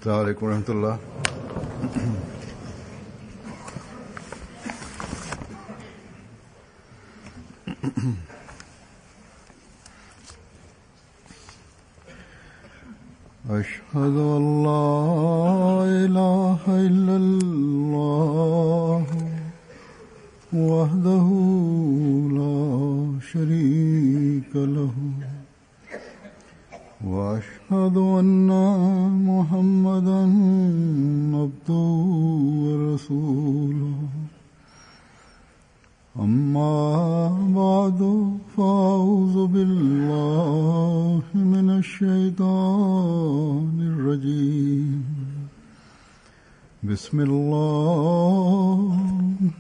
السلام عليكم ورحمة الله. أشهد أن لا إله إلا الله وحده لا شريك له وأشهد أن محمدا عبده ورسوله أما بعد فأعوذ بالله من الشيطان الرجيم بسم الله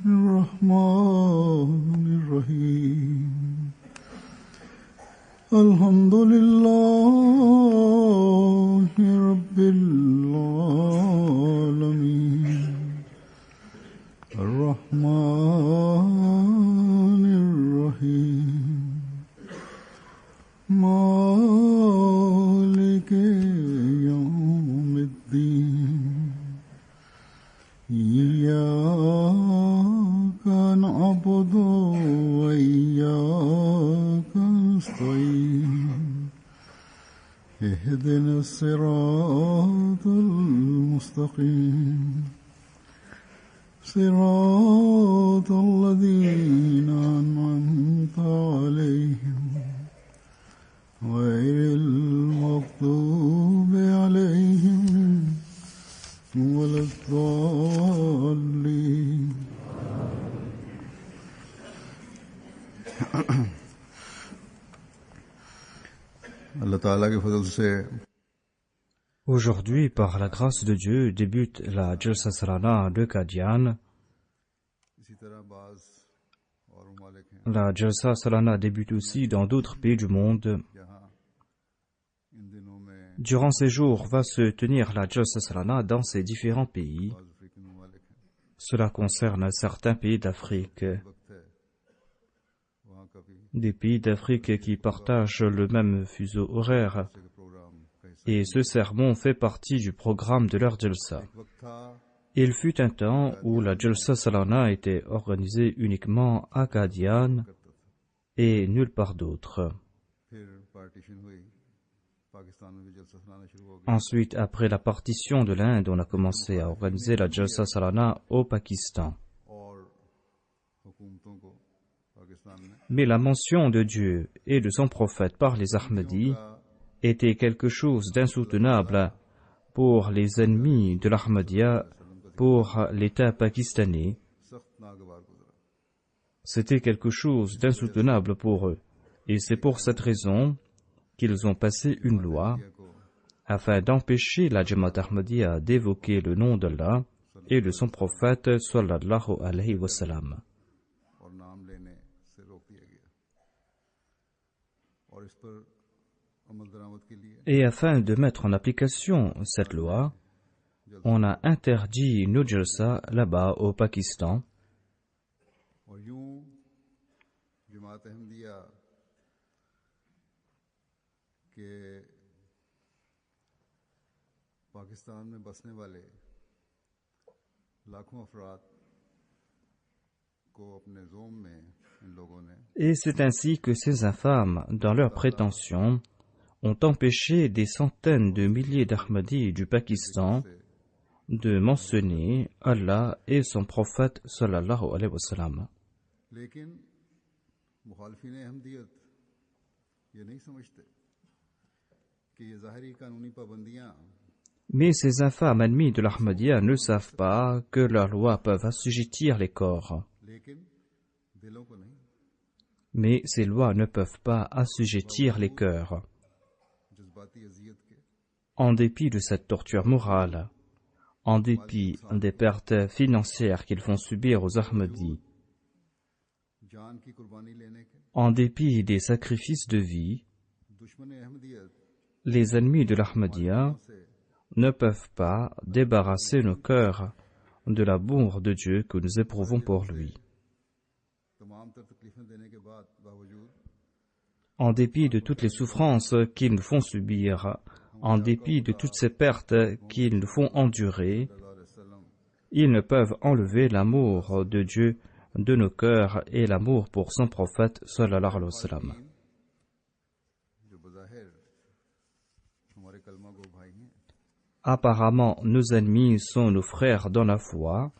الرحمن الرحيم الحمد لله رب العالمين الرحمن الرحيم مالك يوم الدين إياك نعبد وإياك نستعين اهدنا الصراط المستقيم صراط الذين أنعمت عليهم غير المغضوب عليهم ولا الضالين. Allah Ta'ala ke fadl se Aujourd'hui, par la grâce de Dieu, débute la Jalsa Salana de Qadian. La Jalsa Salana débute aussi dans d'autres pays du monde. Durant ces jours, va se tenir la Jalsa Salana dans ces différents pays. Cela concerne certains pays d'Afrique. Des pays d'Afrique qui partagent le même fuseau horaire. Et ce sermon fait partie du programme de leur Jalsa. Il fut un temps où la Jalsa Salana était organisée uniquement à Qadian et nulle part d'autre. Ensuite, après la partition de l'Inde, on a commencé à organiser la Jalsa Salana au Pakistan. Mais la mention de Dieu et de son prophète par les Ahmadis était quelque chose d'insoutenable pour les ennemis de l'Ahmadiyya, pour l'État pakistanais. C'était quelque chose d'insoutenable pour eux. Et c'est pour cette raison qu'ils ont passé une loi afin d'empêcher la Jamaat Ahmadiyya d'évoquer le nom d'Allah et de son prophète sallallahu alayhi wa sallam. Et afin de mettre en application cette loi, on a interdit nos jalsa là-bas au Pakistan. Et c'est ainsi que ces infâmes, dans leurs prétentions, ont empêché des centaines de milliers d'Ahmadis du Pakistan de mentionner Allah et son prophète sallallahu alayhi wa sallam. Mais ces infâmes ennemis de l'Ahmadiyya ne savent pas que leurs lois peuvent assujettir les corps. Mais ces lois ne peuvent pas assujettir les cœurs. En dépit de cette torture morale, en dépit des pertes financières qu'ils font subir aux Ahmadis, en dépit des sacrifices de vie, les ennemis de l'Ahmadiyya ne peuvent pas débarrasser nos cœurs de l'amour de Dieu que nous éprouvons pour lui. En dépit de toutes les souffrances qu'ils nous font subir, En dépit de toutes ces pertes qu'ils nous font endurer, ils ne peuvent enlever l'amour de Dieu de nos cœurs et l'amour pour son prophète sallallahu alayhi wa sallam. Apparemment, nos ennemis sont nos frères dans la foi.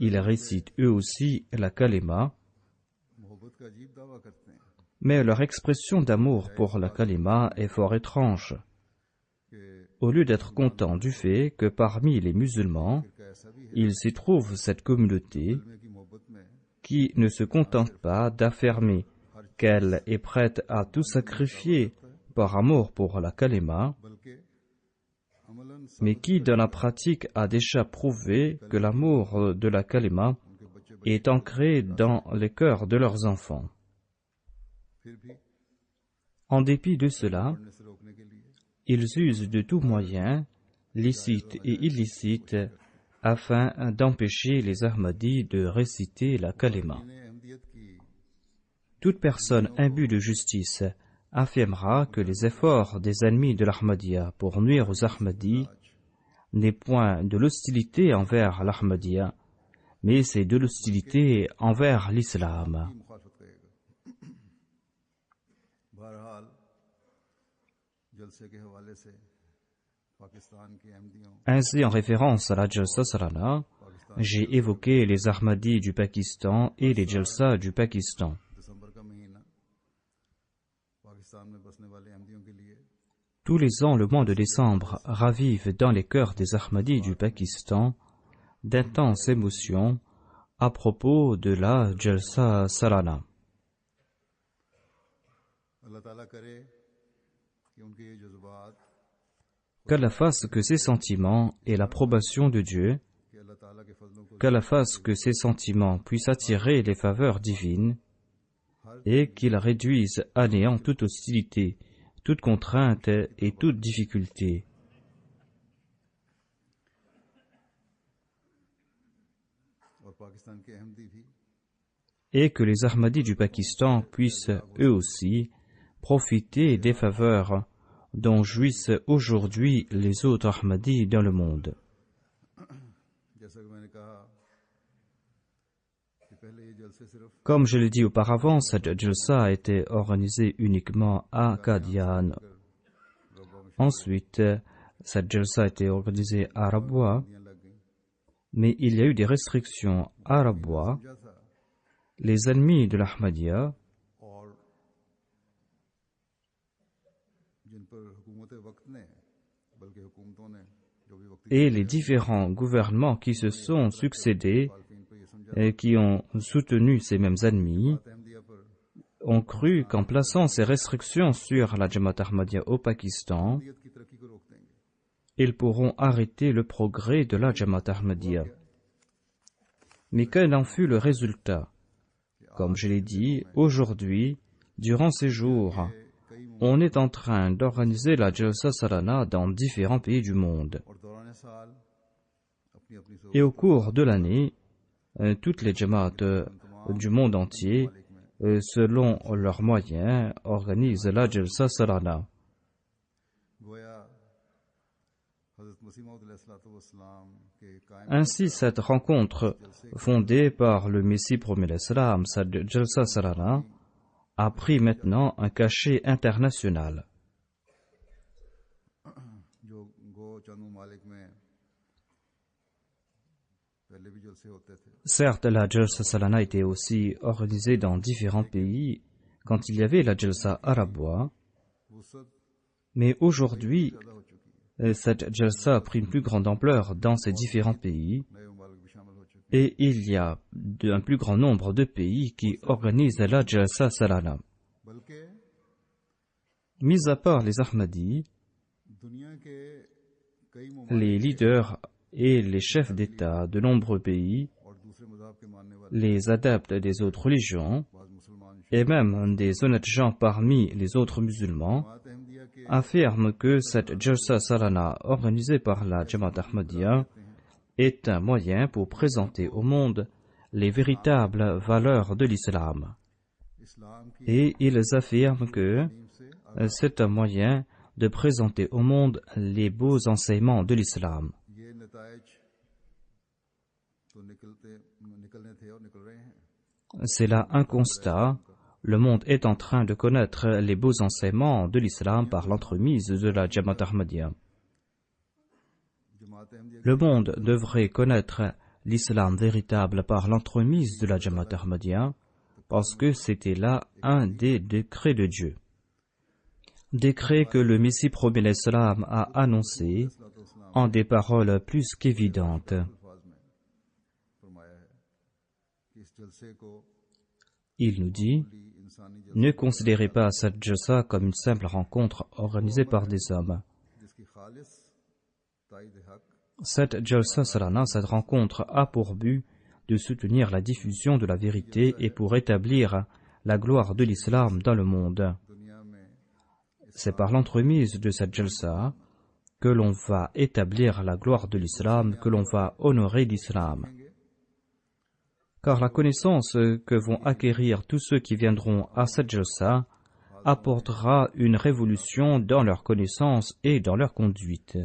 Ils récitent eux aussi la kalima, mais leur expression d'amour pour la kalima est fort étrange. Au lieu d'être contents du fait que parmi les musulmans, il s'y trouve cette communauté qui ne se contente pas d'affirmer qu'elle est prête à tout sacrifier par amour pour la kalima, mais qui, dans la pratique, a déjà prouvé que l'amour de la kalima est ancré dans les cœurs de leurs enfants. En dépit de cela, ils usent de tout moyen, licites et illicites, afin d'empêcher les Ahmadis de réciter la kalima. Toute personne imbue de justice affirmera que les efforts des ennemis de l'Ahmadiyya pour nuire aux Ahmadis n'est point de l'hostilité envers l'Ahmadiyya, mais c'est de l'hostilité envers l'islam. Ainsi, en référence à la Jalsa Salana, j'ai évoqué les Ahmadis du Pakistan et les Jalsa du Pakistan. Tous les ans, le mois de décembre ravive dans les cœurs des Ahmadis du Pakistan d'intenses émotions à propos de la Jalsa Salana. Qu'Allah fasse que ces sentiments aient l'approbation de Dieu, qu'Allah fasse que ces sentiments puissent attirer les faveurs divines et qu'il réduise à néant toute hostilité, toute contrainte et toute difficulté. Et que les Ahmadis du Pakistan puissent eux aussi profiter des faveurs dont jouissent aujourd'hui les autres Ahmadis dans le monde. Comme je l'ai dit auparavant, cette Jalsa a été organisée uniquement à Qadian. Ensuite, cette Jalsa a été organisée à Rabwa, mais il y a eu des restrictions à Rabwa. Les ennemis de l'Ahmadiyya et les différents gouvernements qui se sont succédés et qui ont soutenu ces mêmes ennemis ont cru qu'en plaçant ces restrictions sur la Jamaat Ahmadiyya au Pakistan, ils pourront arrêter le progrès de la Jamaat Ahmadiyya. Mais quel en fut le résultat? Comme je l'ai dit, aujourd'hui, durant ces jours, on est en train d'organiser la Jalsa Salana dans différents pays du monde. Et au cours de l'année, toutes les Jamaat du monde entier, selon leurs moyens, organisent la Jalsa Salana. Ainsi, cette rencontre fondée par le Messie promet l'Islam, cette Jalsa Salana, a pris maintenant un cachet international. Certes, la Jalsa Salana était aussi organisée dans différents pays quand il y avait la Jalsa à Rabwa, mais aujourd'hui, cette Jalsa a pris une plus grande ampleur dans ces différents pays et il y a un plus grand nombre de pays qui organisent la Jalsa Salana. Mis à part les Ahmadis, les leaders et les chefs d'État de nombreux pays, les adeptes des autres religions et même des honnêtes gens parmi les autres musulmans affirment que cette Jalsa Salana organisée par la Jamaat Ahmadiyya est un moyen pour présenter au monde les véritables valeurs de l'islam. Et ils affirment que c'est un moyen de présenter au monde les beaux enseignements de l'islam. ये नताइज तो निकलने थे और निकल रहे हैं। C'est là un constat. Le monde est en train de connaître les beaux enseignements de l'islam par l'entremise de la Jamaat Ahmadiyya. Le monde devrait connaître l'islam véritable par l'entremise de la Jamaat Ahmadiyya parce que c'était là un des décrets de Dieu. Décret que le Messie promis l'islam a annoncé en des paroles plus qu'évidentes. Il nous dit: ne considérez pas cette jalsa comme une simple rencontre organisée par des hommes. Cette jalsa salana, cette rencontre a pour but de soutenir la diffusion de la vérité et pour établir la gloire de l'islam dans le monde. C'est par l'entremise de cette jalsa que l'on va établir la gloire de l'islam, que l'on va honorer l'islam. Car la connaissance que vont acquérir tous ceux qui viendront à cette jalsa apportera une révolution dans leur connaissance et dans leur conduite.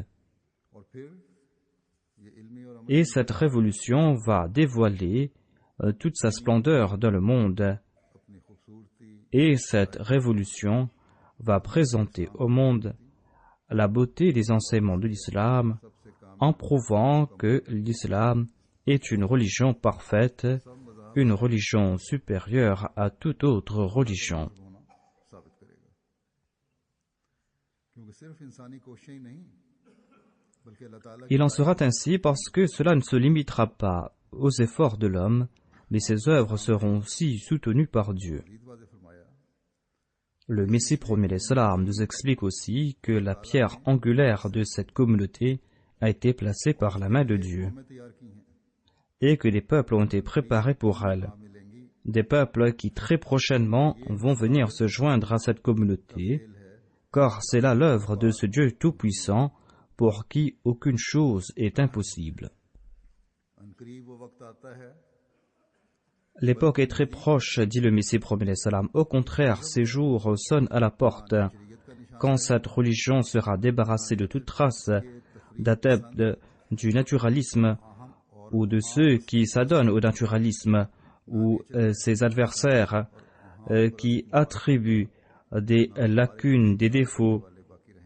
Et cette révolution va dévoiler toute sa splendeur dans le monde. Et cette révolution va présenter au monde la beauté des enseignements de l'islam en prouvant que l'islam est une religion parfaite, une religion supérieure à toute autre religion. Il en sera ainsi parce que cela ne se limitera pas aux efforts de l'homme, mais ses œuvres seront aussi soutenues par Dieu. Le Messie promis l'islam nous explique aussi que la pierre angulaire de cette communauté a été placée par la main de Dieu et que des peuples ont été préparés pour elle. Des peuples qui très prochainement vont venir se joindre à cette communauté, car c'est là l'œuvre de ce Dieu tout-puissant pour qui aucune chose est impossible. L'époque est très proche, dit le Messie promis l'islam. Au contraire, ces jours sonnent à la porte. Quand cette religion sera débarrassée de toute trace d'adeptes du naturalisme ou de ceux qui s'adonnent au naturalisme ou ses adversaires qui attribuent des lacunes, des défauts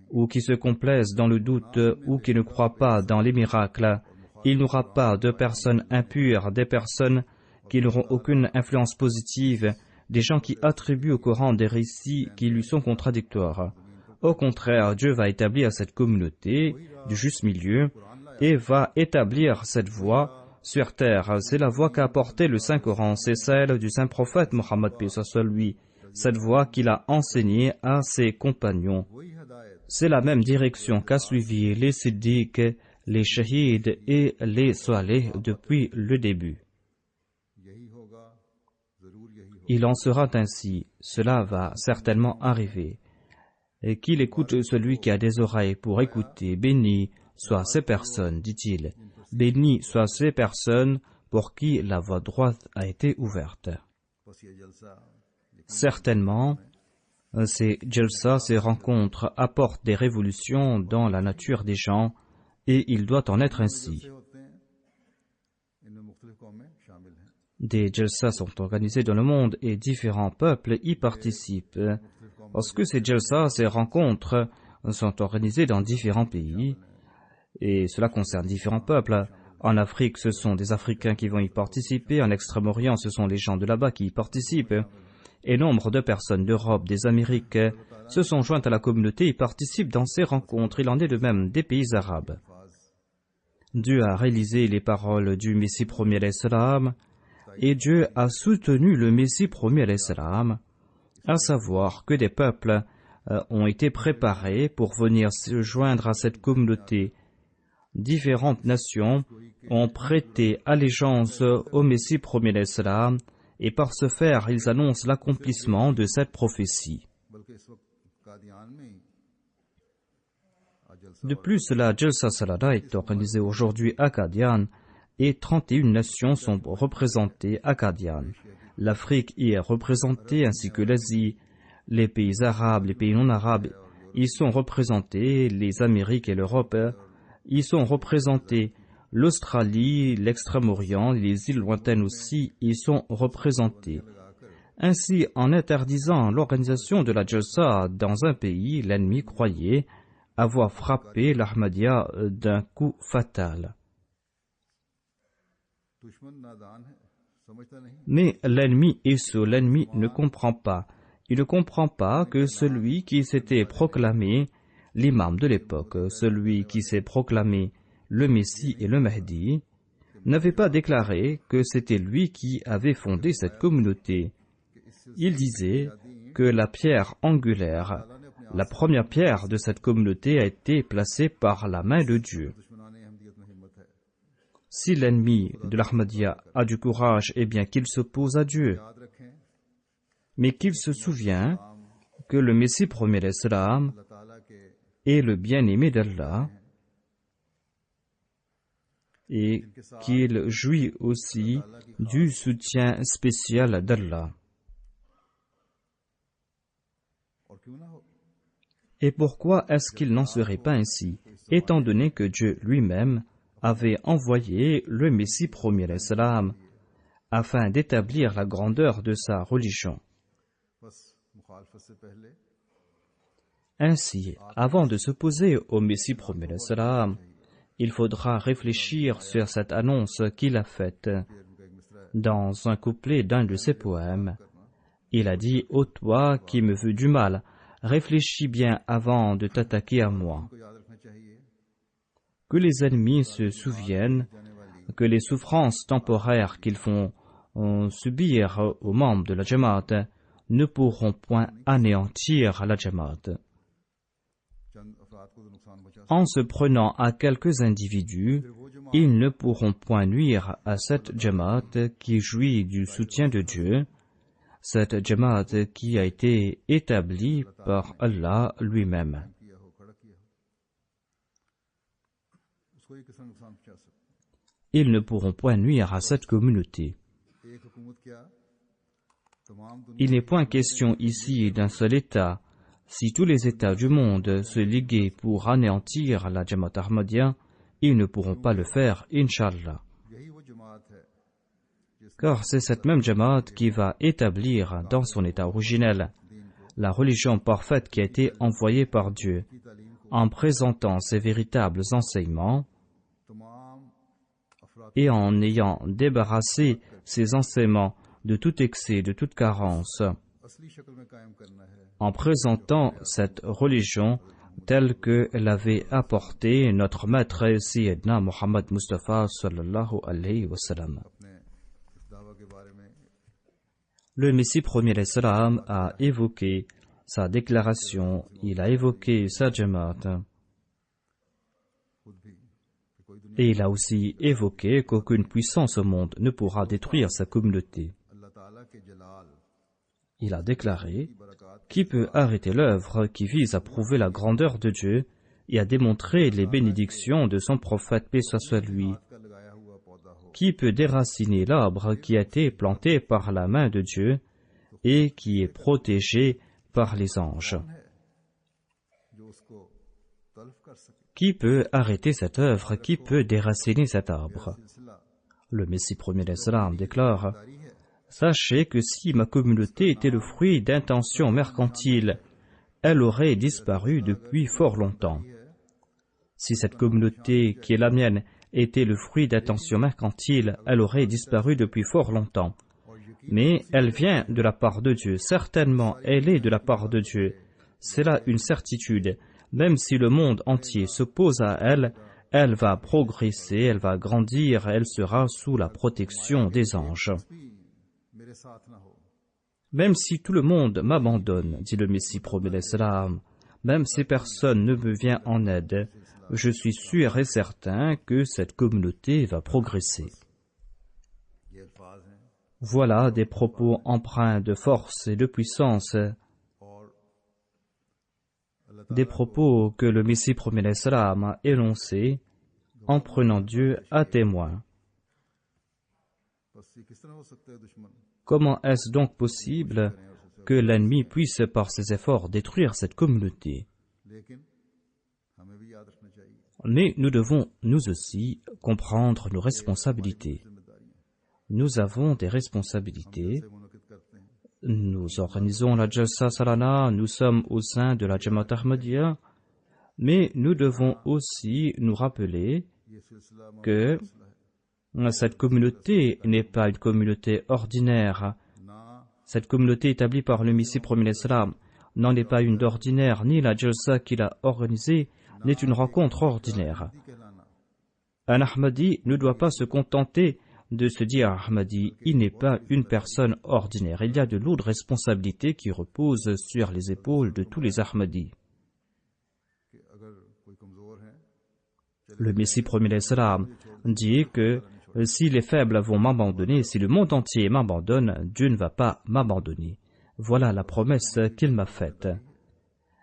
ou qui se complaisent dans le doute ou qui ne croient pas dans les miracles, il n'y aura pas de personnes impures, des personnes qui n'auront aucune influence positive, des gens qui attribuent au Coran des récits qui lui sont contradictoires. Au contraire, Dieu va établir cette communauté du juste milieu et va établir cette voie sur terre. C'est la voie qu'a apportée le Saint-Coran, c'est celle du Saint-Prophète Mohammed paix soit lui, cette voie qu'il a enseignée à ses compagnons. C'est la même direction qu'a suivi les siddiq, les shahids et les salih depuis le début. Il en sera ainsi, cela va certainement arriver. Et qu'il écoute celui qui a des oreilles pour écouter, béni soient ces personnes, dit-il, béni soient ces personnes pour qui la voie droite a été ouverte. Certainement, ces jalsa, ces rencontres apportent des révolutions dans la nature des gens et il doit en être ainsi. Des jalsa sont organisés dans le monde et différents peuples y participent. Parce que ces jalsa, ces rencontres, sont organisées dans différents pays et cela concerne différents peuples. En Afrique, ce sont des Africains qui vont y participer. En Extrême-Orient, ce sont les gens de là-bas qui y participent. Et nombre de personnes d'Europe, des Amériques, se sont jointes à la communauté et participent dans ces rencontres. Il en est de même des pays arabes. Dieu a réalisé les paroles du Messie promis alayhi salam et Dieu a soutenu le Messie promis alayhi salam, à savoir que des peuples ont été préparés pour venir se joindre à cette communauté. Différentes nations ont prêté allégeance au Messie promis alayhi salam et par ce faire, ils annoncent l'accomplissement de cette prophétie. De plus, la Jalsa Salana est organisée aujourd'hui à Qadian et 31 nations sont représentées à Qadian. L'Afrique y est représentée ainsi que l'Asie, les pays arabes, les pays non arabes y sont représentés les Amériques et l'Europe, y sont représentés l'Australie, l'Extrême-Orient, les îles lointaines aussi y sont représentées. Ainsi, en interdisant l'organisation de la Jalsa dans un pays, l'ennemi croyait avoir frappé l'Ahmadiyya d'un coup fatal. Mais l'ennemi est sourd, l'ennemi ne comprend pas. Il ne comprend pas que celui qui s'était proclamé l'imam de l'époque, celui qui s'est proclamé le Messie et le Mahdi, n'avait pas déclaré que c'était lui qui avait fondé cette communauté. Il disait que la pierre angulaire, la première pierre de cette communauté a été placée par la main de Dieu. Si l'ennemi de l'Ahmadiyya a du courage, eh bien qu'il s'oppose à Dieu, mais qu'il se souvient que le Messie premier l'Islam est le bien-aimé d'Allah et qu'il jouit aussi du soutien spécial d'Allah. Et pourquoi est-ce qu'il n'en serait pas ainsi, étant donné que Dieu lui-même avait envoyé le Messie premier l'Islam afin d'établir la grandeur de sa religion. Ainsi, avant de s'opposer au Messie premier l'Islam, il faudra réfléchir sur cette annonce qu'il a faite dans un couplet d'un de ses poèmes. Il a dit « Ô toi qui me veux du mal, réfléchis bien avant de t'attaquer à moi. » Que les ennemis se souviennent que les souffrances temporaires qu'ils font subir aux membres de la Jamaat ne pourront point anéantir la Jamaat. En se prenant à quelques individus, ils ne pourront point nuire à cette Jamaat qui jouit du soutien de Dieu, cette Jamaat qui a été établie par Allah lui-même. Ils ne pourront point nuire à cette communauté. Il n'est point question ici d'un seul État. Si tous les États du monde se liguaient pour anéantir la Jamaat Ahmadiyya, ils ne pourront pas le faire, Inch'Allah. Car c'est cette même Jamaat qui va établir dans son état originel la religion parfaite qui a été envoyée par Dieu, en présentant ses véritables enseignements et en ayant débarrassé ses enseignements de tout excès, de toute carence, en présentant cette religion telle que l'avait apportée notre maître Sayyidina Muhammad Mustafa sallallahu alayhi wa sallam. Le Messie premier l'Islam a évoqué sa déclaration, il a évoqué sa Jamaat. Et il a aussi évoqué qu'aucune puissance au monde ne pourra détruire sa communauté. Il a déclaré « Qui peut arrêter l'œuvre qui vise à prouver la grandeur de Dieu et à démontrer les bénédictions de son prophète, paix soit lui? Qui peut déraciner l'arbre qui a été planté par la main de Dieu et qui est protégé par les anges? Qui peut arrêter cette œuvre? Qui peut déraciner cet arbre? » Le Messie premier l'Islam déclare « Sachez que si ma communauté était le fruit d'intentions mercantiles, elle aurait disparu depuis fort longtemps. Si cette communauté qui est la mienne était le fruit d'intentions mercantiles, elle aurait disparu depuis fort longtemps. Mais elle vient de la part de Dieu, certainement elle est de la part de Dieu. C'est là une certitude. Même si le monde entier s'oppose à elle, elle va progresser, elle va grandir, elle sera sous la protection des anges. Même si tout le monde m'abandonne, dit le Messie premier l'Islam, même si personne ne me vient en aide, je suis sûr et certain que cette communauté va progresser. Voilà des propos empreints de force et de puissance, des propos que le Messie premier l'Islam a énoncés en prenant Dieu à témoin. Comment est-ce donc possible que l'ennemi puisse par ses efforts détruire cette communauté? Mais nous devons, nous aussi, comprendre nos responsabilités. Nous avons des responsabilités. Nous organisons la Jalsa Salana, nous sommes au sein de la Jamaat Ahmadiyya, mais nous devons aussi nous rappeler que cette communauté n'est pas une communauté ordinaire. Cette communauté établie par le Messie premier l'Islam n'en est pas une d'ordinaire, ni la Jalsa qu'il a organisée n'est une rencontre ordinaire. Un Ahmadi ne doit pas se contenter de se dire Ahmadi, il n'est pas une personne ordinaire. Il y a de lourdes responsabilités qui reposent sur les épaules de tous les Ahmadis. Le Messie premier l'Islam dit que si les faibles vont m'abandonner, si le monde entier m'abandonne, Dieu ne va pas m'abandonner. Voilà la promesse qu'il m'a faite.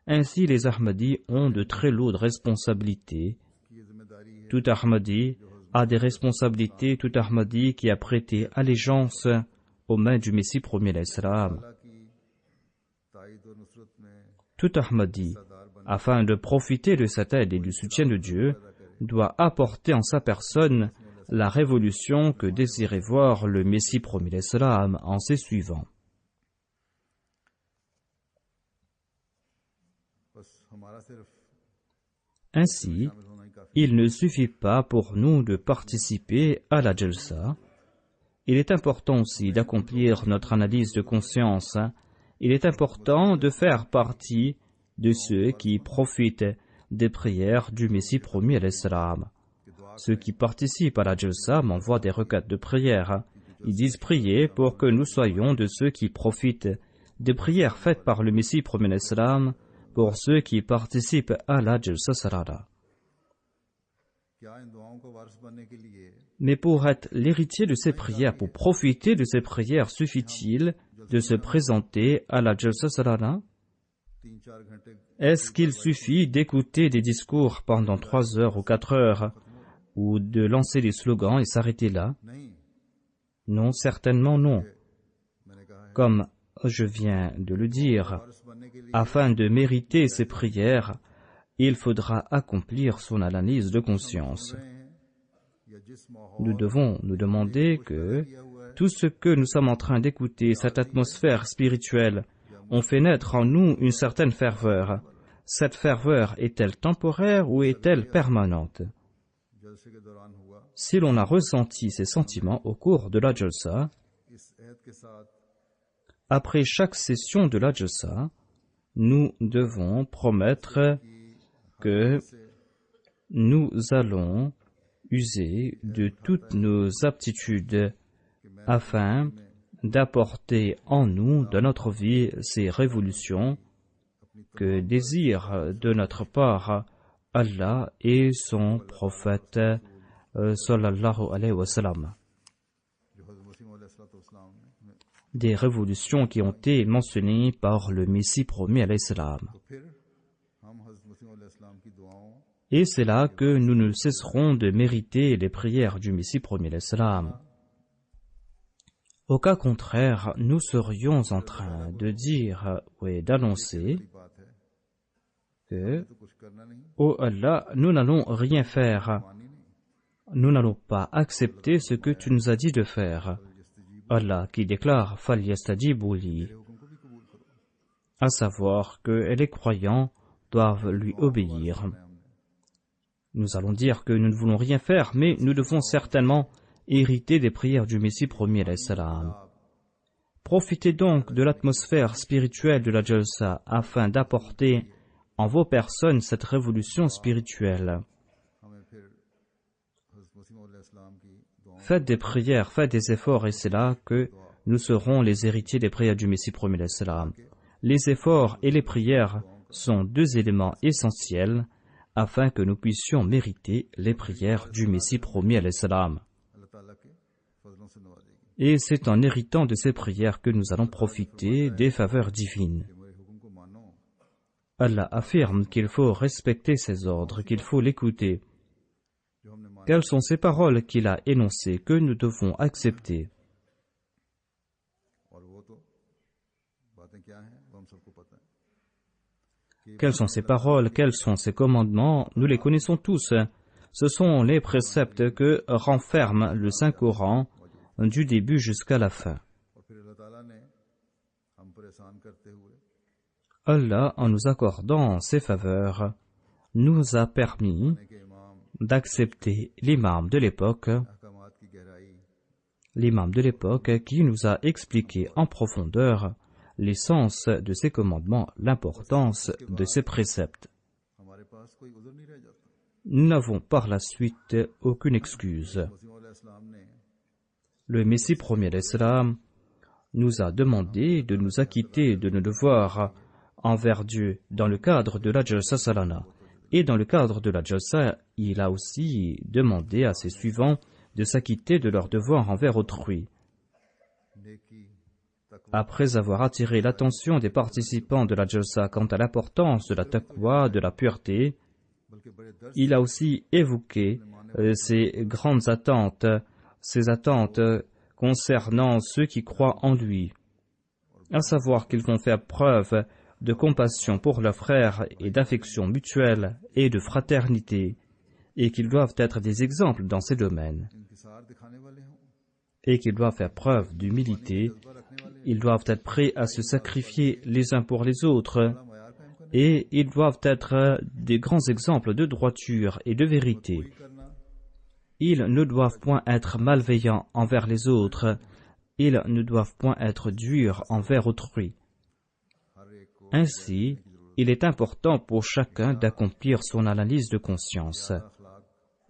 Ainsi, les Ahmadis ont de très lourdes responsabilités. Tout Ahmadi a des responsabilités, tout Ahmadi qui a prêté allégeance aux mains du Messie premier l'Islam. Tout Ahmadi, afin de profiter de cette aide et du soutien de Dieu, doit apporter en sa personne la révolution que désirait voir le Messie premier l'Islam en ses suivants. Ainsi, il ne suffit pas pour nous de participer à la Jalsa. Il est important aussi d'accomplir notre analyse de conscience. Il est important de faire partie de ceux qui profitent des prières du Messie promis à l'Islam. Ceux qui participent à la Jalsa m'envoient des requêtes de prière. Ils disent prier pour que nous soyons de ceux qui profitent des prières faites par le Messie promis à l'Islam pour ceux qui participent à la Jalsa Salana. Mais pour être l'héritier de ces prières, pour profiter de ces prières, suffit-il de se présenter à la Jalsa Salana? Est-ce qu'il suffit d'écouter des discours pendant 3 heures ou 4 heures, ou de lancer des slogans et s'arrêter là? Non, certainement non. Comme je viens de le dire, afin de mériter ces prières, il faudra accomplir son analyse de conscience. Nous devons nous demander que tout ce que nous sommes en train d'écouter, cette atmosphère spirituelle, on fait naître en nous une certaine ferveur. Cette ferveur est-elle temporaire ou est-elle permanente? Si l'on a ressenti ces sentiments au cours de la Jalsa, après chaque session de la Jalsa, nous devons promettre que nous allons user de toutes nos aptitudes afin d'apporter en nous, dans notre vie, ces révolutions que désirent de notre part Allah et son prophète sallallahu alayhi wa sallam. Des révolutions qui ont été mentionnées par le Messie promis alayhi salam. Et c'est là que nous ne cesserons de mériter les prières du Messie promis alayhi salam. Au cas contraire, nous serions en train de dire et d'annoncer que, ô Allah, nous n'allons rien faire. Nous n'allons pas accepter ce que tu nous as dit de faire. Allah qui déclare فَلْيَسْتَجِيبُوا لِي, à savoir que les croyants doivent lui obéir. Nous allons dire que nous ne voulons rien faire, mais nous devons certainement hériter des prières du Messie promis alayhi salam. Profitez donc de l'atmosphère spirituelle de la Jalsa afin d'apporter en vos personnes cette révolution spirituelle. Faites des prières, faites des efforts, et c'est là que nous serons les héritiers des prières du Messie promis alayhi salam. Les efforts et les prières sont 2 éléments essentiels afin que nous puissions mériter les prières du Messie promis alayhi salam. Et c'est en héritant de ces prières que nous allons profiter des faveurs divines. Allah affirme qu'il faut respecter ses ordres, qu'il faut l'écouter. Quelles sont ces paroles qu'il a énoncées que nous devons accepter? Quelles sont ses paroles, quels sont ses commandements, nous les connaissons tous. Ce sont les préceptes que renferme le Saint-Coran du début jusqu'à la fin. Allah, en nous accordant ses faveurs, nous a permis d'accepter l'imam de l'époque qui nous a expliqué en profondeur l'essence de ses commandements, l'importance de ses préceptes. Nous n'avons par la suite aucune excuse. Le Messie premier d'Islam nous a demandé de nous acquitter de nos devoirs envers Dieu dans le cadre de la Jalsa Salana. Et dans le cadre de la Jalsa, il a aussi demandé à ses suivants de s'acquitter de leurs devoirs envers autrui. Après avoir attiré l'attention des participants de la Jalsa quant à l'importance de la taqwa, de la pureté, il a aussi évoqué ces grandes attentes, ces attentes concernant ceux qui croient en lui, à savoir qu'ils vont faire preuve de compassion pour leurs frères et d'affection mutuelle et de fraternité, et qu'ils doivent être des exemples dans ces domaines, et qu'ils doivent faire preuve d'humilité, ils doivent être prêts à se sacrifier les uns pour les autres, et ils doivent être des grands exemples de droiture et de vérité. Ils ne doivent point être malveillants envers les autres, ils ne doivent point être durs envers autrui. Ainsi, il est important pour chacun d'accomplir son analyse de conscience.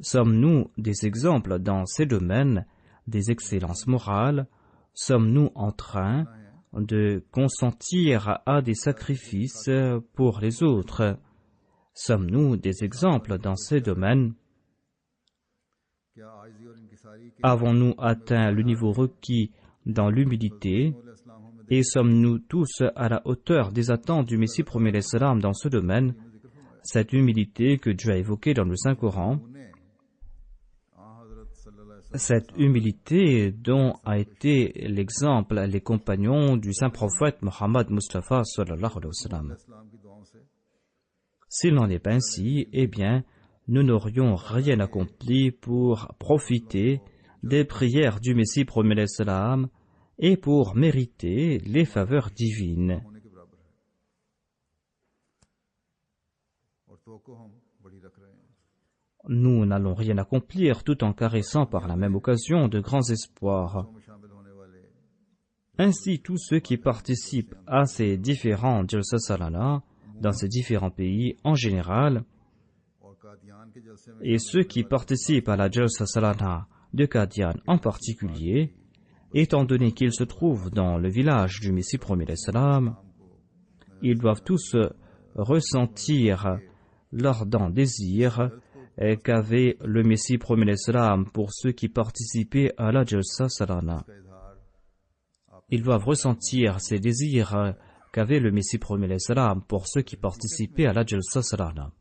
Sommes-nous des exemples dans ces domaines, des excellences morales? Sommes-nous en train de consentir à des sacrifices pour les autres? Sommes-nous des exemples dans ces domaines? Avons-nous atteint le niveau requis dans l'humilité? Et sommes-nous tous à la hauteur des attentes du Messie premier d'Islam dans ce domaine? Cette humilité que Dieu a évoquée dans le Saint-Coran, cette humilité dont a été l'exemple les compagnons du Saint-Prophète Mohammed Mustafa sallallahu alayhi wa sallam. S'il n'en est pas ainsi, eh bien, nous n'aurions rien accompli pour profiter des prières du Messie premier d'Islam et pour mériter les faveurs divines. Nous n'allons rien accomplir tout en caressant par la même occasion de grands espoirs. Ainsi, tous ceux qui participent à ces différents Jalsa Salana dans ces différents pays en général, et ceux qui participent à la Jalsa Salana de Qadian en particulier, étant donné qu'ils se trouvent dans le village du Messie premier d'Islam, ils doivent tous ressentir l'ardent désir qu'avait le Messie premier d'Islam pour ceux qui participaient à la Jalsa Salana. Ils doivent ressentir ces désirs qu'avait le Messie premier d'Islam pour ceux qui participaient à la Jalsa Salana.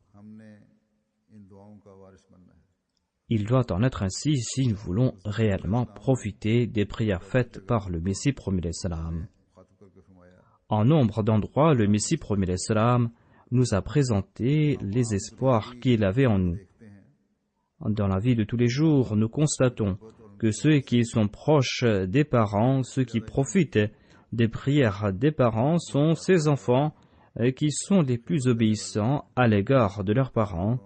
Il doit en être ainsi si nous voulons réellement profiter des prières faites par le Messie premier d'Islam. En nombre d'endroits, le Messie premier d'Islam nous a présenté les espoirs qu'il avait en nous. Dans la vie de tous les jours, nous constatons que ceux qui sont proches des parents, ceux qui profitent des prières des parents sont ces enfants qui sont les plus obéissants à l'égard de leurs parents,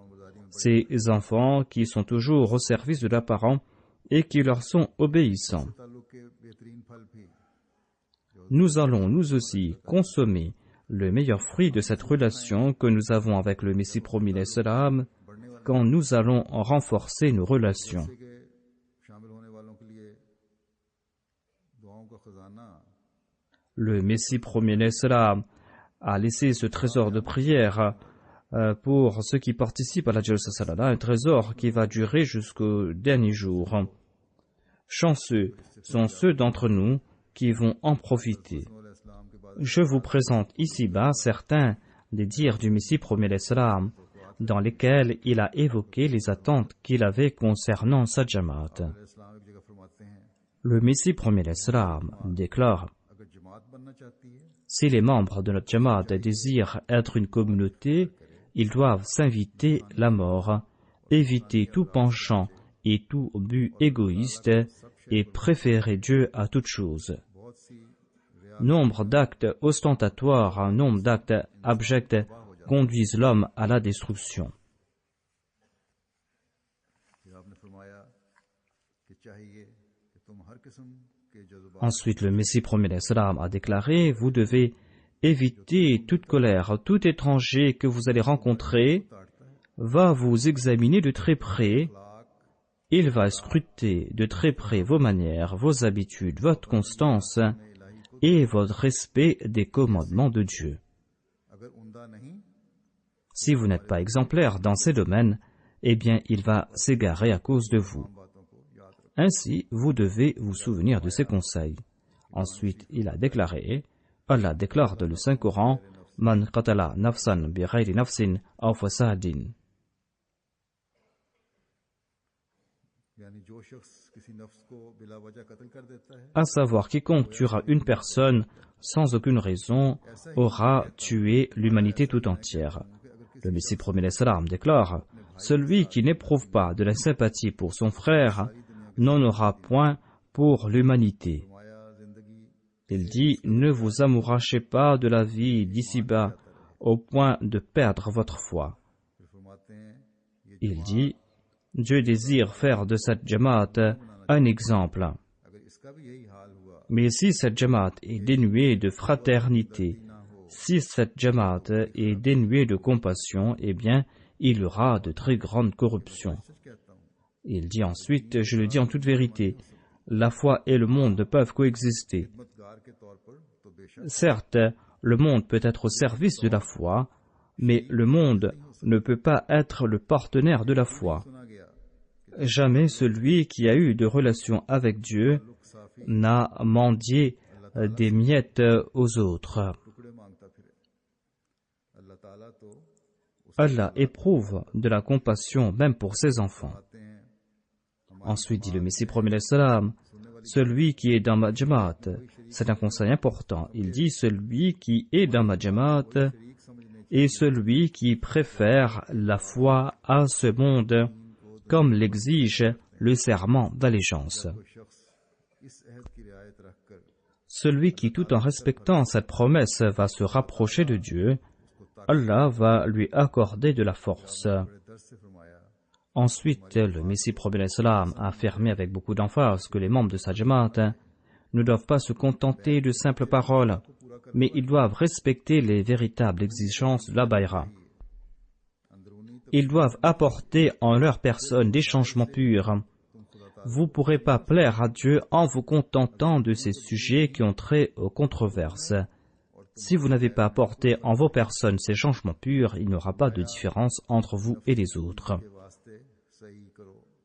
ces enfants qui sont toujours au service de leurs parents et qui leur sont obéissants. Nous allons nous aussi consommer le meilleur fruit de cette relation que nous avons avec le Messie premier d'Islam quand nous allons renforcer nos relations. Le Messie premier d'Islam a laissé ce trésor de prière pour ceux qui participent à la Jalsa Salana, un trésor qui va durer jusqu'au dernier jour. Chanceux sont ceux d'entre nous qui vont en profiter. Je vous présente ici-bas certains des dires du Messie premier d'Islam, dans lesquels il a évoqué les attentes qu'il avait concernant sa Jamaat. Le Messie premier d'Islam déclare: Si les membres de notre Jamaat désirent être une communauté, ils doivent s'inviter la mort, éviter tout penchant et tout but égoïste et préférer Dieu à toute chose. Nombre d'actes ostentatoires, nombre d'actes abjects conduisent l'homme à la destruction. Ensuite, le Messie premier salam a déclaré, vous devez éviter toute colère, tout étranger que vous allez rencontrer va vous examiner de très près, il va scruter de très près vos manières, vos habitudes, votre constance et votre respect des commandements de Dieu. Si vous n'êtes pas exemplaire dans ces domaines, eh bien il va s'égarer à cause de vous. Ainsi, vous devez vous souvenir de ces conseils. Ensuite, il a déclaré, Allah déclare dans le Saint-Coran, Man qatala nafsan bi ghayri nafsin aw fasadin. À savoir, quiconque tuera une personne sans aucune raison aura tué l'humanité tout entière. Le Messie premier salam déclare, celui qui n'éprouve pas de la sympathie pour son frère n'en aura point pour l'humanité. Il dit, ne vous amourachez pas de la vie d'ici-bas au point de perdre votre foi. Il dit, Dieu désire faire de cette Jamaat un exemple. Mais si cette Jamaat est dénuée de fraternité, si cette Jamaat est dénuée de compassion, eh bien, il y aura de très grandes corruptions. Il dit ensuite, je le dis en toute vérité, la foi et le monde ne peuvent coexister. Certes, le monde peut être au service de la foi, mais le monde ne peut pas être le partenaire de la foi. Jamais celui qui a eu de relations avec Dieu n'a mendié des miettes aux autres. Allah éprouve de la compassion même pour ses enfants. Ensuite dit le Messie premier salam, celui qui est dans ma Jamaat, c'est un conseil important. Il dit celui qui est dans ma Jamaat est celui qui préfère la foi à ce monde, comme l'exige le serment d'allégeance. Celui qui, tout en respectant cette promesse, va se rapprocher de Dieu, Allah va lui accorder de la force. Ensuite, le Messie premier salam a affirmé avec beaucoup d'emphase que les membres de sa Jamaat ne doivent pas se contenter de simples paroles, mais ils doivent respecter les véritables exigences de la Bayra. Ils doivent apporter en leur personne des changements purs. Vous ne pourrez pas plaire à Dieu en vous contentant de ces sujets qui ont trait aux controverses. Si vous n'avez pas apporté en vos personnes ces changements purs, il n'y aura pas de différence entre vous et les autres.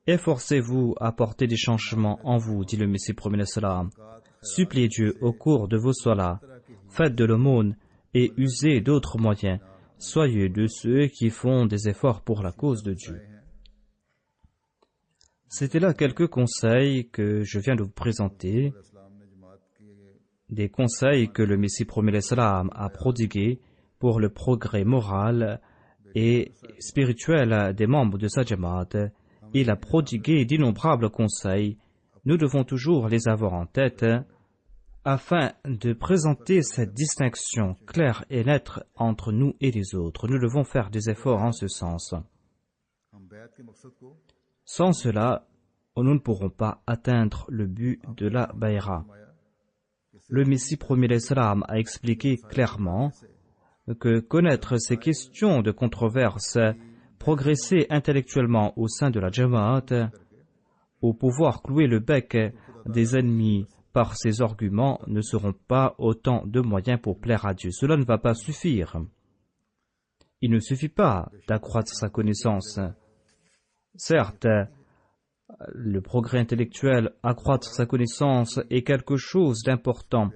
Efforcez-vous à apporter des changements en vous, dit le Messie premier salam. Suppliez Dieu au cours de vos salats, faites de l'aumône et usez d'autres moyens. Soyez de ceux qui font des efforts pour la cause de Dieu. C'était là quelques conseils que je viens de vous présenter, des conseils que le Messie premier salam a prodigués pour le progrès moral et spirituel des membres de sa Jamaat. Il a prodigué d'innombrables conseils. Nous devons toujours les avoir en tête afin de présenter cette distinction claire et nette entre nous et les autres. Nous devons faire des efforts en ce sens. Sans cela, nous ne pourrons pas atteindre le but de la Bayra. Le Messie premier salam a expliqué clairement que connaître ces questions de controverse, progresser intellectuellement au sein de la Jamaat, ou pouvoir clouer le bec des ennemis par ces arguments ne seront pas autant de moyens pour plaire à Dieu. Cela ne va pas suffire. Il ne suffit pas d'accroître sa connaissance. Certes, le progrès intellectuel, accroître sa connaissance est quelque chose d'important,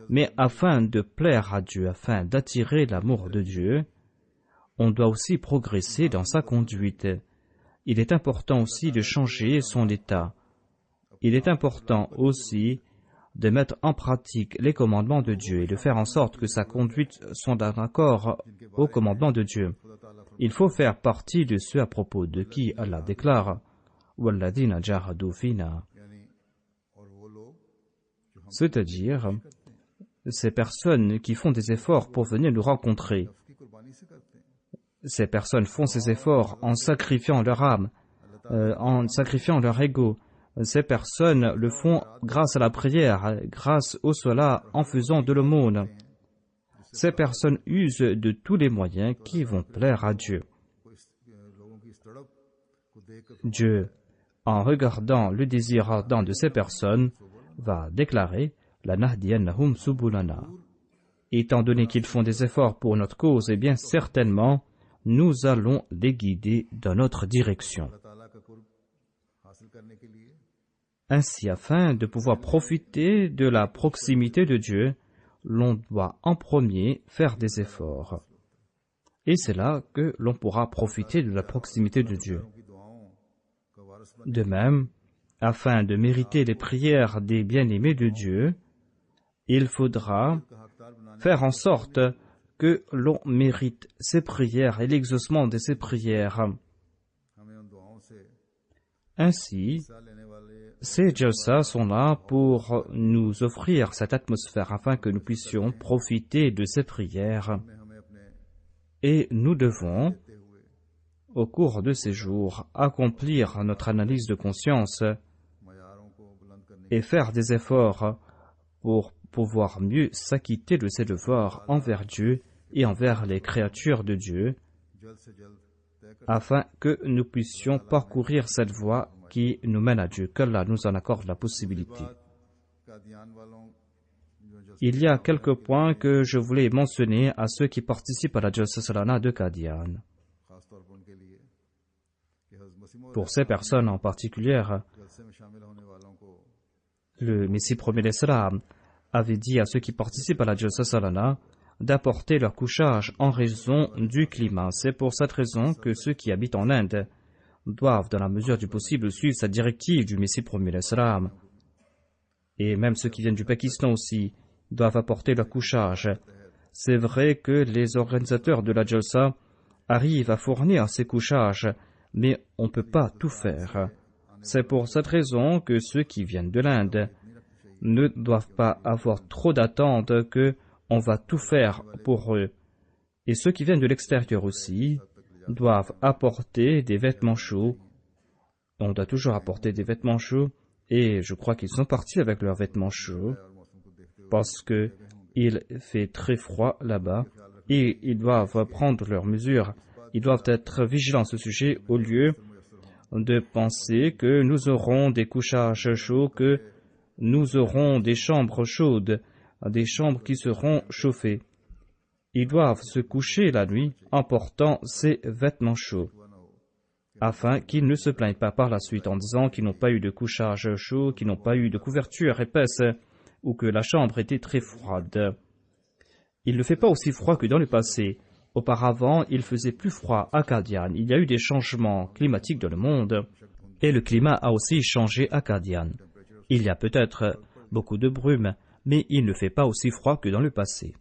mais afin de plaire à Dieu, afin d'attirer l'amour de Dieu, on doit aussi progresser dans sa conduite. Il est important aussi de changer son état. Il est important aussi de mettre en pratique les commandements de Dieu et de faire en sorte que sa conduite soit en accord aux commandements de Dieu. Il faut faire partie de ceux à propos de qui Allah déclare « Walladina jahadu fina », c'est-à-dire ces personnes qui font des efforts pour venir nous rencontrer. Ces personnes font ces efforts en sacrifiant leur âme, en sacrifiant leur ego. Ces personnes le font grâce à la prière, grâce au salat, en faisant de l'aumône. Ces personnes usent de tous les moyens qui vont plaire à Dieu. Dieu, en regardant le désir ardent de ces personnes, va déclarer « La nahdiyannahum subulana ». Étant donné qu'ils font des efforts pour notre cause, eh bien certainement, nous allons les guider dans notre direction. Ainsi, afin de pouvoir profiter de la proximité de Dieu, l'on doit en premier faire des efforts. Et c'est là que l'on pourra profiter de la proximité de Dieu. De même, afin de mériter les prières des bien-aimés de Dieu, il faudra faire en sorte que l'on mérite ces prières et l'exaucement de ces prières. Ainsi, ces jalsas sont là pour nous offrir cette atmosphère afin que nous puissions profiter de ces prières. Et nous devons, au cours de ces jours, accomplir notre analyse de conscience et faire des efforts pour pouvoir mieux s'acquitter de ces devoirs envers Dieu et envers les créatures de Dieu, afin que nous puissions parcourir cette voie qui nous mène à Dieu, qu'Allah nous en accorde la possibilité. Il y a quelques points que je voulais mentionner à ceux qui participent à la Jalsa Salana de Qadian. Pour ces personnes en particulier, le Messie premier d'Islam avait dit à ceux qui participent à la Jalsa Salana d'apporter leur couchage en raison du climat. C'est pour cette raison que ceux qui habitent en Inde doivent, dans la mesure du possible, suivre cette directive du Messie premier d'Islam. Et même ceux qui viennent du Pakistan aussi doivent apporter leur couchage. C'est vrai que les organisateurs de la Jalsa arrivent à fournir ces couchages, mais on ne peut pas tout faire. C'est pour cette raison que ceux qui viennent de l'Inde ne doivent pas avoir trop d'attentes que on va tout faire pour eux. Et ceux qui viennent de l'extérieur aussi doivent apporter des vêtements chauds. On doit toujours apporter des vêtements chauds, et je crois qu'ils sont partis avec leurs vêtements chauds, parce que il fait très froid là-bas, et ils doivent prendre leurs mesures. Ils doivent être vigilants à ce sujet, au lieu de penser que nous aurons des couchages chauds, que nous aurons des chambres chaudes, des chambres qui seront chauffées. Ils doivent se coucher la nuit en portant ces vêtements chauds, afin qu'ils ne se plaignent pas par la suite en disant qu'ils n'ont pas eu de couchage chaud, qu'ils n'ont pas eu de couverture épaisse, ou que la chambre était très froide. Il ne fait pas aussi froid que dans le passé. Auparavant, il faisait plus froid à Qadian. Il y a eu des changements climatiques dans le monde, et le climat a aussi changé à Qadian. Il y a peut-être beaucoup de brume, mais il ne fait pas aussi froid que dans le passé.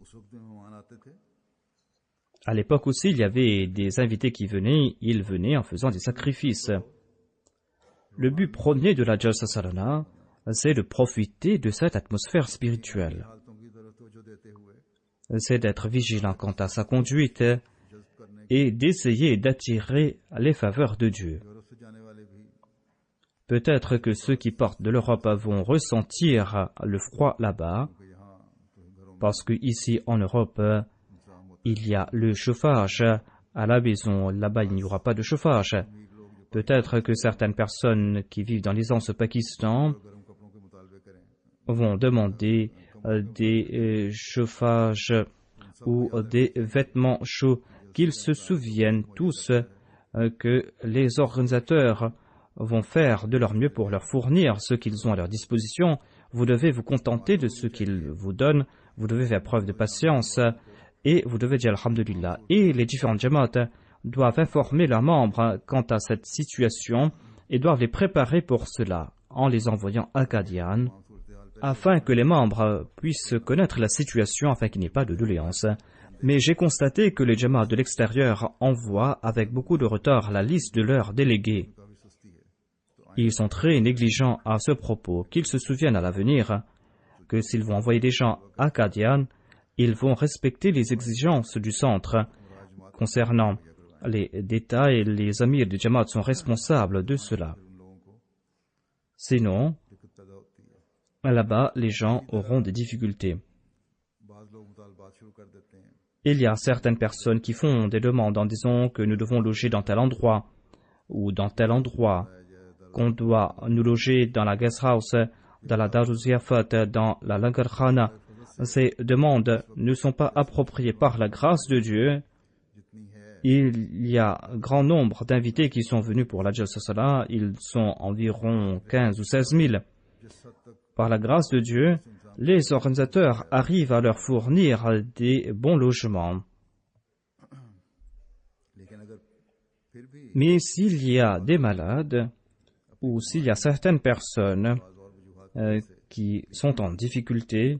À l'époque aussi, il y avait des invités qui venaient, ils venaient en faisant des sacrifices. Le but premier de la Jalsa Salana, c'est de profiter de cette atmosphère spirituelle. C'est d'être vigilant quant à sa conduite et d'essayer d'attirer les faveurs de Dieu. Peut-être que ceux qui partent de l'Europe vont ressentir le froid là-bas, parce qu'ici en Europe, il y a le chauffage à la maison. Là-bas, il n'y aura pas de chauffage. Peut-être que certaines personnes qui vivent dans l'aisance au Pakistan vont demander des chauffages ou des vêtements chauds, qu'ils se souviennent tous que les organisateurs vont faire de leur mieux pour leur fournir ce qu'ils ont à leur disposition. Vous devez vous contenter de ce qu'ils vous donnent, vous devez faire preuve de patience et vous devez dire alhamdulillah. Et les différentes jamaats doivent informer leurs membres quant à cette situation et doivent les préparer pour cela en les envoyant à Qadian afin que les membres puissent connaître la situation, afin qu'il n'y ait pas de doléances. Mais j'ai constaté que les Jamaats de l'extérieur envoient avec beaucoup de retard la liste de leurs délégués. Ils sont très négligents à ce propos, qu'ils se souviennent à l'avenir que s'ils vont envoyer des gens à Qadian, ils vont respecter les exigences du centre. Concernant les détails, les amirs du Jamaat sont responsables de cela. Sinon, là-bas, les gens auront des difficultés. Il y a certaines personnes qui font des demandes en disant que nous devons loger dans tel endroit ou dans tel endroit, qu'on doit nous loger dans la guest house, dans la Darul Ziyafat, dans la Langar Khana. Ces demandes ne sont pas appropriées par la grâce de Dieu. Il y a un grand nombre d'invités qui sont venus pour la Jalsa Salah. Ils sont environ 15 ou 16 000. Par la grâce de Dieu, les organisateurs arrivent à leur fournir des bons logements. Mais s'il y a des malades ou s'il y a certaines personnes qui sont en difficulté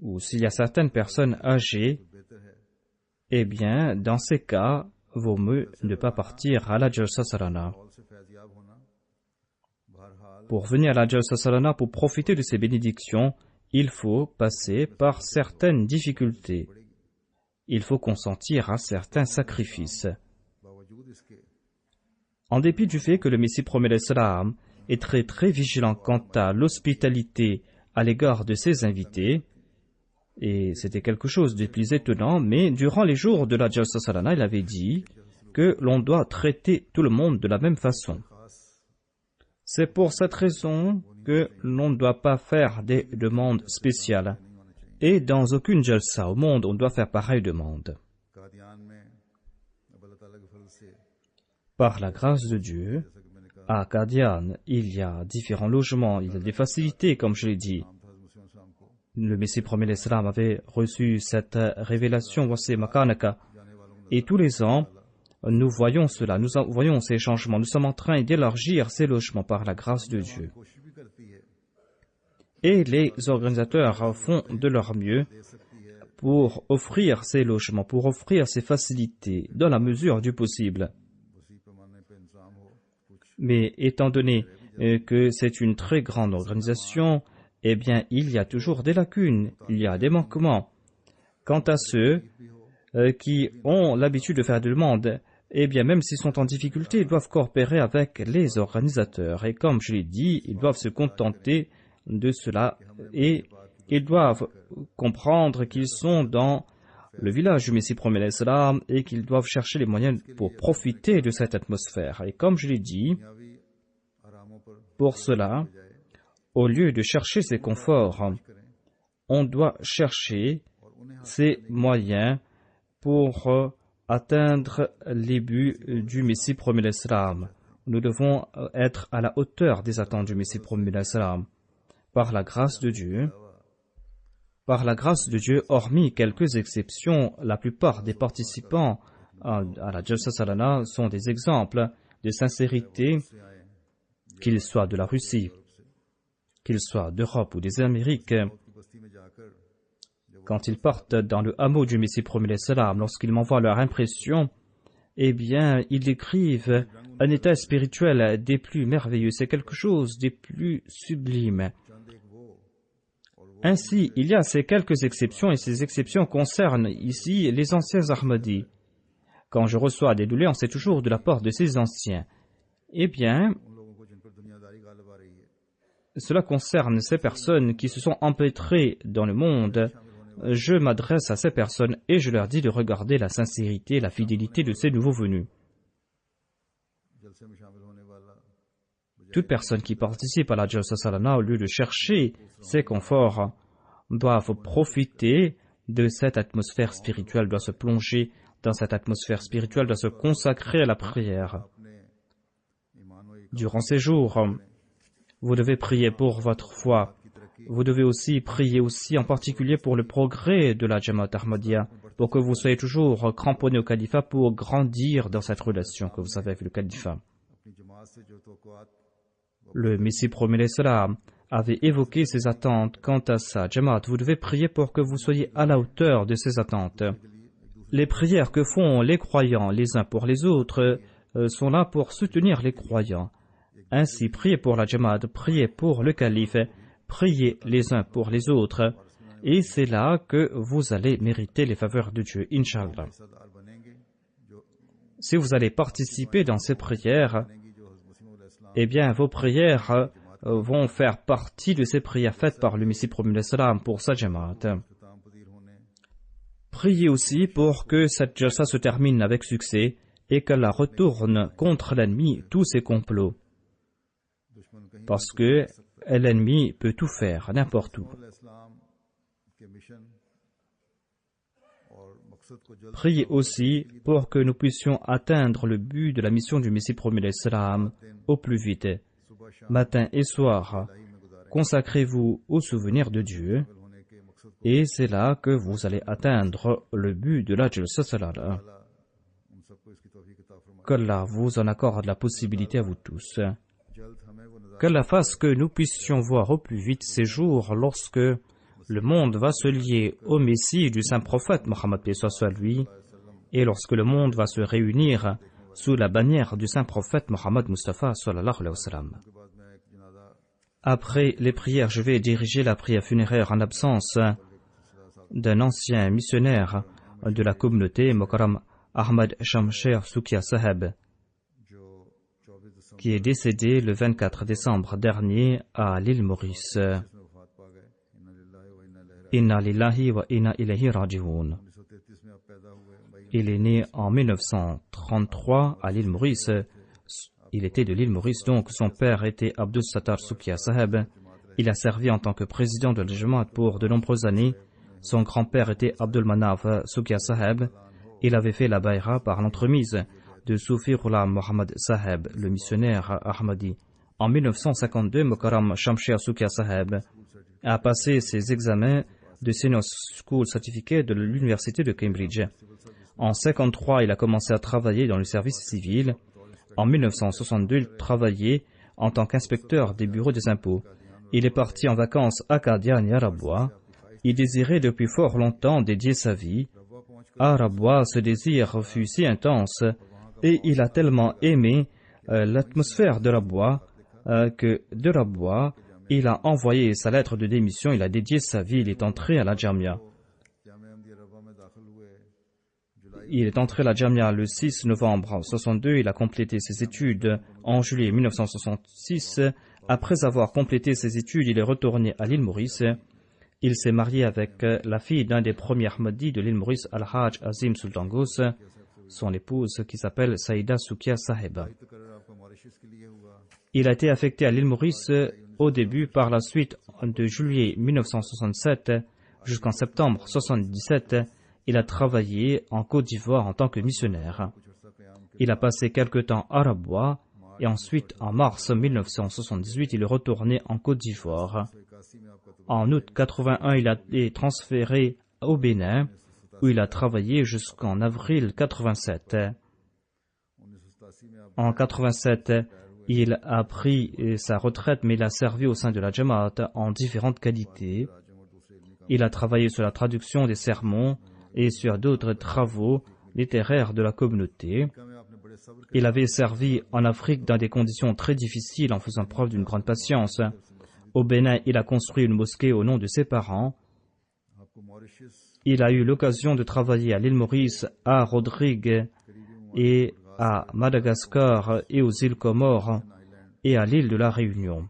ou s'il y a certaines personnes âgées, eh bien, dans ces cas, vaut mieux ne pas partir à la Jalsa Salana. Pour venir à la Jalsa Salana, pour profiter de ces bénédictions, il faut passer par certaines difficultés. Il faut consentir à certains sacrifices. En dépit du fait que le Messie promet l'Islam est très vigilant quant à l'hospitalité à l'égard de ses invités, et c'était quelque chose de plus étonnant, mais durant les jours de la Jalsa Salana, il avait dit que l'on doit traiter tout le monde de la même façon. C'est pour cette raison que l'on ne doit pas faire des demandes spéciales. Et dans aucune jalsa au monde, on doit faire pareille demande. Par la grâce de Dieu, à Qadian, il y a différents logements, il y a des facilités, comme je l'ai dit. Le Messie promet l'Islam avait reçu cette révélation, Wasi Makanaka, et tous les ans, nous voyons cela, nous voyons ces changements, nous sommes en train d'élargir ces logements par la grâce de Dieu. Et les organisateurs font de leur mieux pour offrir ces logements, pour offrir ces facilités dans la mesure du possible. Mais étant donné que c'est une très grande organisation, eh bien, il y a toujours des lacunes, il y a des manquements. Quant à ceux qui ont l'habitude de faire des demandes, eh bien, même s'ils sont en difficulté, ils doivent coopérer avec les organisateurs. Et comme je l'ai dit, ils doivent se contenter de cela et ils doivent comprendre qu'ils sont dans le village du Messie promet l'Islam et qu'ils doivent chercher les moyens pour profiter de cette atmosphère. Et comme je l'ai dit, pour cela, au lieu de chercher ces conforts, on doit chercher ces moyens pour atteindre les buts du Messie promet l'Islam. Nous devons être à la hauteur des attentes du Messie promet l'Islam. Par la grâce de Dieu, hormis quelques exceptions, la plupart des participants à la Jalsa Salana sont des exemples de sincérité, qu'ils soient de la Russie, qu'ils soient d'Europe ou des Amériques. Quand ils partent dans le hameau du Messie promet l'Islam, lorsqu'ils m'envoient leur impression, eh bien, ils décrivent un état spirituel des plus merveilleux. C'est quelque chose des plus sublimes. Ainsi, il y a ces quelques exceptions, et ces exceptions concernent ici les anciens Ahmadis. Quand je reçois des doléances, c'est toujours de la part de ces anciens. Eh bien, cela concerne ces personnes qui se sont empêtrées dans le monde. Je m'adresse à ces personnes et je leur dis de regarder la sincérité et la fidélité de ces nouveaux venus. Toute personne qui participe à la Jalsa Salana, au lieu de chercher ses conforts, doivent profiter de cette atmosphère spirituelle, doit se plonger dans cette atmosphère spirituelle, doit se consacrer à la prière. Durant ces jours, vous devez prier pour votre foi. Vous devez aussi prier aussi en particulier pour le progrès de la Jamaat Ahmadiyya, pour que vous soyez toujours cramponné au califat pour grandir dans cette relation que vous avez avec le califat. Le Messie promet l'Islam avait évoqué ses attentes quant à sa Jamaat. Vous devez prier pour que vous soyez à la hauteur de ces attentes. Les prières que font les croyants les uns pour les autres sont là pour soutenir les croyants. Ainsi, priez pour la Jamaat, priez pour le calife, priez les uns pour les autres, et c'est là que vous allez mériter les faveurs de Dieu, Inch'Allah. Si vous allez participer dans ces prières, eh bien, vos prières vont faire partie de ces prières faites par le Messie promis l'Islam pour sa Jamaat. Priez aussi pour que cette jalsa se termine avec succès et qu'elle retourne contre l'ennemi tous ses complots. Parce que l'ennemi peut tout faire, n'importe où. Priez aussi pour que nous puissions atteindre le but de la mission du Messie promis l'Islam au plus vite. Matin et soir, consacrez-vous au souvenir de Dieu, et c'est là que vous allez atteindre le but de la jalsa salala. Qu'Allah vous en accorde la possibilité à vous tous. Qu'Allah fasse que nous puissions voir au plus vite ces jours lorsque le monde va se lier au Messie du saint prophète Mohammed paix soit lui, et lorsque le monde va se réunir sous la bannière du saint prophète Mohammed Mustafa sallallahu alayhi wa sallam. Après les prières, je vais diriger la prière funéraire en absence d'un ancien missionnaire de la communauté, Mokaram Ahmad Shamsher Sukia Saheb, qui est décédé le 24 décembre dernier à l'île Maurice. Inna lillahi wa inna ilayhi raji'un. Il est né en 1933 à l'île Maurice. Il était de l'île Maurice, donc son père était Abdus Sattar Sukia Saheb. Il a servi en tant que président de la Jamaat pour de nombreuses années. Son grand-père était Abdul Manaf Sukia Saheb. Il avait fait la bayra par l'entremise de Soufi Ghulam Mohammad Saheb, le missionnaire Ahmadi. En 1952, Mokaram Shamsher Sukia Saheb a passé ses examens de Senior School Certificate de l'université de Cambridge. En 1953, il a commencé à travailler dans le service civil. En 1962, il travaillait en tant qu'inspecteur des bureaux des impôts. Il est parti en vacances à Qadian et à Rabwa. Il désirait depuis fort longtemps dédier sa vie. À Rabwa, ce désir fut si intense et il a tellement aimé l'atmosphère de Rabwa que de Rabwa, il a envoyé sa lettre de démission, il a dédié sa vie, il est entré à la Jamia. Il est entré à la Jamia le 6 novembre 1962, il a complété ses études en juillet 1966. Après avoir complété ses études, il est retourné à l'île Maurice. Il s'est marié avec la fille d'un des premiers Ahmadis de l'île Maurice, Al-Hajj Azim Sultan Ghous, son épouse qui s'appelle Saïda Sukia Saheba. Il a été affecté à l'île Maurice au début, par la suite de juillet 1967 jusqu'en septembre 1977, il a travaillé en Côte d'Ivoire en tant que missionnaire. Il a passé quelque temps à Rabwa et ensuite en mars 1978, il est retourné en Côte d'Ivoire. En août 81, il a été transféré au Bénin où il a travaillé jusqu'en avril 87. En 87, il a pris sa retraite, mais il a servi au sein de la Jamaat en différentes qualités. Il a travaillé sur la traduction des sermons et sur d'autres travaux littéraires de la communauté. Il avait servi en Afrique dans des conditions très difficiles en faisant preuve d'une grande patience. Au Bénin, il a construit une mosquée au nom de ses parents. Il a eu l'occasion de travailler à l'île Maurice, à Rodrigue et à Madagascar et aux îles Comores et à l'île de la Réunion.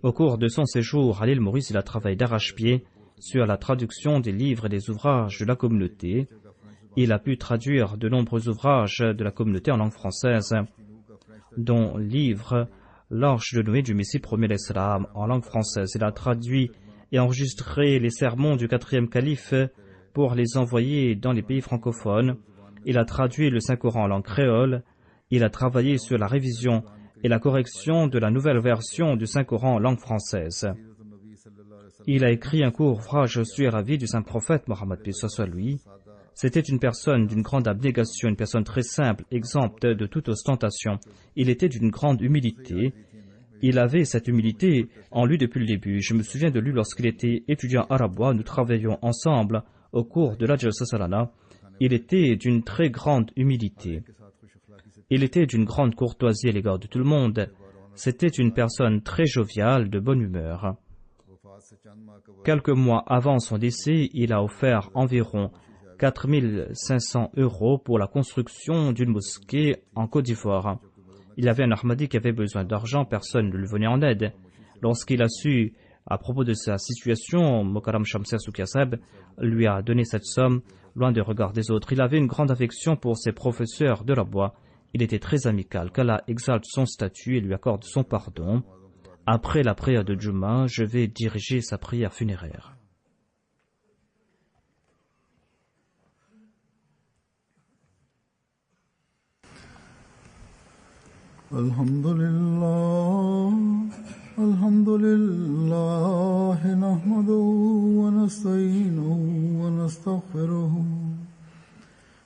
Au cours de son séjour à l'île Maurice, il a travaillé d'arrache-pied sur la traduction des livres et des ouvrages de la communauté. Il a pu traduire de nombreux ouvrages de la communauté en langue française, dont livre L'Arche de Noé du Messie promis l'Islam en langue française. Il a traduit et enregistré les sermons du 4e calife pour les envoyer dans les pays francophones. Il a traduit le Saint-Coran en langue créole. Il a travaillé sur la révision et la correction de la nouvelle version du Saint-Coran en langue française. Il a écrit un court ouvrage sur la vie du Saint-Prophète Mohammed paix soit lui. C'était une personne d'une grande abnégation, une personne très simple, exempte de toute ostentation. Il était d'une grande humilité. Il avait cette humilité en lui depuis le début. Je me souviens de lui lorsqu'il était étudiant à Rabwa. Nous travaillions ensemble au cours de la Jalsa Salana. Il était d'une très grande humilité. Il était d'une grande courtoisie à l'égard de tout le monde. C'était une personne très joviale, de bonne humeur. Quelques mois avant son décès, il a offert environ 4 500 € pour la construction d'une mosquée en Côte d'Ivoire. Il y avait un Ahmadi qui avait besoin d'argent, personne ne lui venait en aide. Lorsqu'il a su, à propos de sa situation, Mokaram Shamser Soukiaseb lui a donné cette somme, loin des regards des autres. Il avait une grande affection pour ses professeurs de Rabwa. Il était très amical. Qu'Allah exalte son statut et lui accorde son pardon. Après la prière de Juma, je vais diriger sa prière funéraire. Alhamdulillah, alhamdulillah, nahmaduhu wa nasta'inuhu wa nastaghfiruhu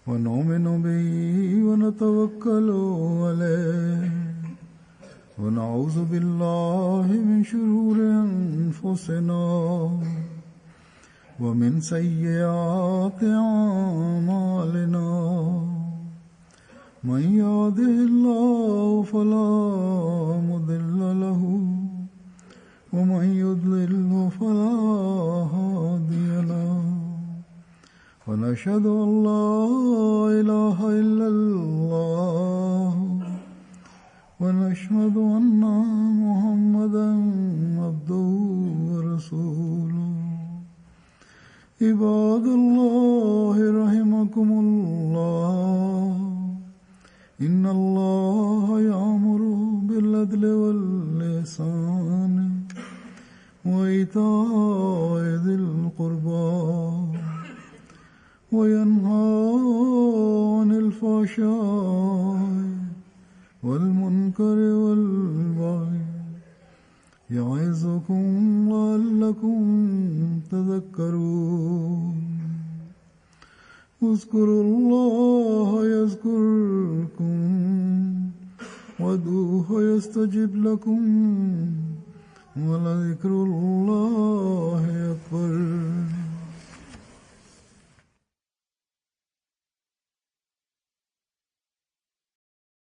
wa nu'minu bihi wa natawakkalu alayhi wa na'udhu billahi min shururi anfusina wa min sayyiati a'malina. من يهده الله فلا مضل له ومن يضلل فلا هادي له ونشهد أن لا إله إلا الله ونشهد أن محمدا عبده ورسوله عباد الله رحمكم الله إن الله يأمر بالعدل والإحسان وإيتاء ذي القربى وينهى عن الفحشاء والمنكر والبغي يعظكم لعلكم تذكرون اذكروا الله يذكركم وادعوه يستجب لكم ولذكر الله أكبر.